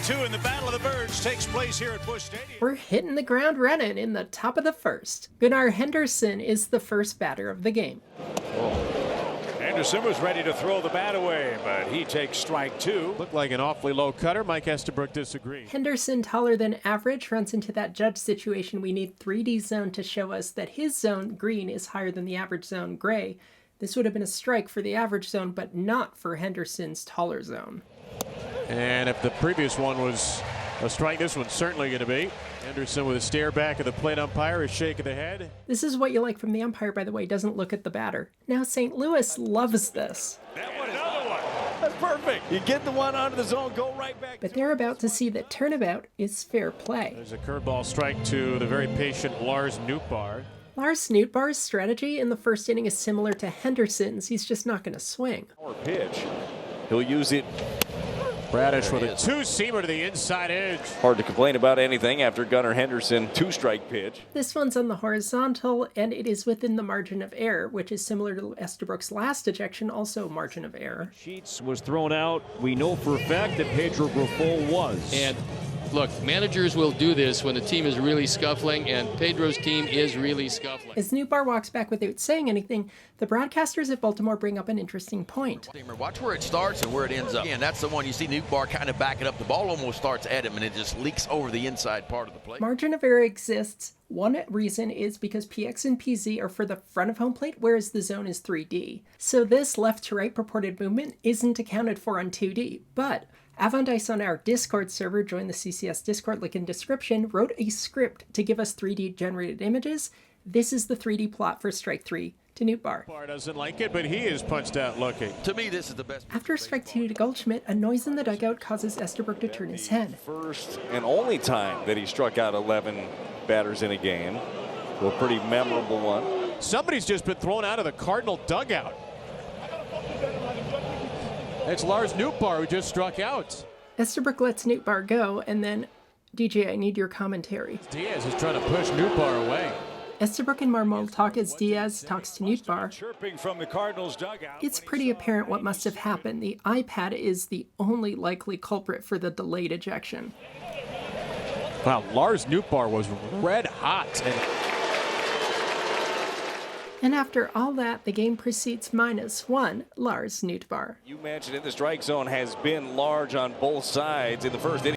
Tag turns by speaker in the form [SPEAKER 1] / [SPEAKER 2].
[SPEAKER 1] E52 and the Battle of the Birds takes place here at Busch Stadium.
[SPEAKER 2] We're hitting the ground running in the top of the first. Gunnar Henderson is the first batter of the game.
[SPEAKER 1] Henderson was ready to throw the bat away, but he takes strike two.
[SPEAKER 3] Looked like an awfully low cutter. Mike Estabrook disagreed.
[SPEAKER 2] Henderson, taller than average, runs into that Judge situation. We need 3D zone to show us that his zone, green, is higher than the average zone, gray. This would have been a strike for the average zone, but not for Henderson's taller zone.
[SPEAKER 3] And if the previous one was a strike, this one's certainly going to be. Henderson with a stare back at the plate umpire, a shake of the head.
[SPEAKER 2] This is what you like from the umpire, by the way, doesn't look at the batter. Now St. Louis loves this.
[SPEAKER 1] That one, another one. That's perfect. You get the one out of the zone, go right back.
[SPEAKER 2] But they're about to see that turnabout is fair play.
[SPEAKER 3] There's a curveball strike to the very patient Lars Nootbaar.
[SPEAKER 2] Lars Nootbaar's strategy in the first inning is similar to Henderson's. He's just not going to swing.
[SPEAKER 4] Or pitch. He'll use it.
[SPEAKER 3] Bradish with a two-seamer to the inside edge.
[SPEAKER 4] Hard to complain about anything after Gunnar Henderson two-strike pitch.
[SPEAKER 2] This one's on the horizontal, and it is within the margin of error, which is similar to Estabrook's last ejection, also margin of error.
[SPEAKER 5] Sheets was thrown out. We know for a fact that Pedro Grifol was.
[SPEAKER 6] And look, managers will do this when the team is really scuffling, and Pedro's team is really scuffling.
[SPEAKER 2] As Nootbaar walks back without saying anything, the broadcasters at Baltimore bring up an interesting point.
[SPEAKER 7] Watch where it starts and where it ends up. And that's the one you see Nootbaar kind of backing up. The ball almost starts at him, and it just leaks over the inside part of the plate.
[SPEAKER 2] Margin of error exists. One reason is because PX and PZ are for the front of home plate, whereas the zone is 3D. So this left to right purported movement isn't accounted for on 2D, but Avandice on our Discord server, join the CCS Discord link in description, wrote a script to give us 3D generated images. This is the 3D plot for strike 3 to Nootbaar.
[SPEAKER 3] Nootbaar doesn't like it, but he is punched out looking.
[SPEAKER 7] To me, this is the best.
[SPEAKER 2] After strike 2 to Goldschmidt, a noise in the dugout causes Estabrook to turn his head.
[SPEAKER 4] First and only time that he struck out 11 batters in a game. A pretty memorable one.
[SPEAKER 3] Somebody's just been thrown out of the Cardinal dugout. It's Lars Nootbaar who just struck out.
[SPEAKER 2] Estabrook lets Nootbaar go, and then, DJ, I need your commentary.
[SPEAKER 3] Diaz is trying to push Nootbaar away.
[SPEAKER 2] Estabrook and Marmol talk as Diaz talks to Nootbaar.
[SPEAKER 1] Chirping from the Cardinals dugout.
[SPEAKER 2] It's pretty apparent what must have happened. The iPad is the only likely culprit for the delayed ejection.
[SPEAKER 3] Wow, Lars Nootbaar was red hot.
[SPEAKER 2] And after all that, the game proceeds -1, Lars Nootbaar.
[SPEAKER 4] You mentioned it, the strike zone has been large on both sides in the first inning.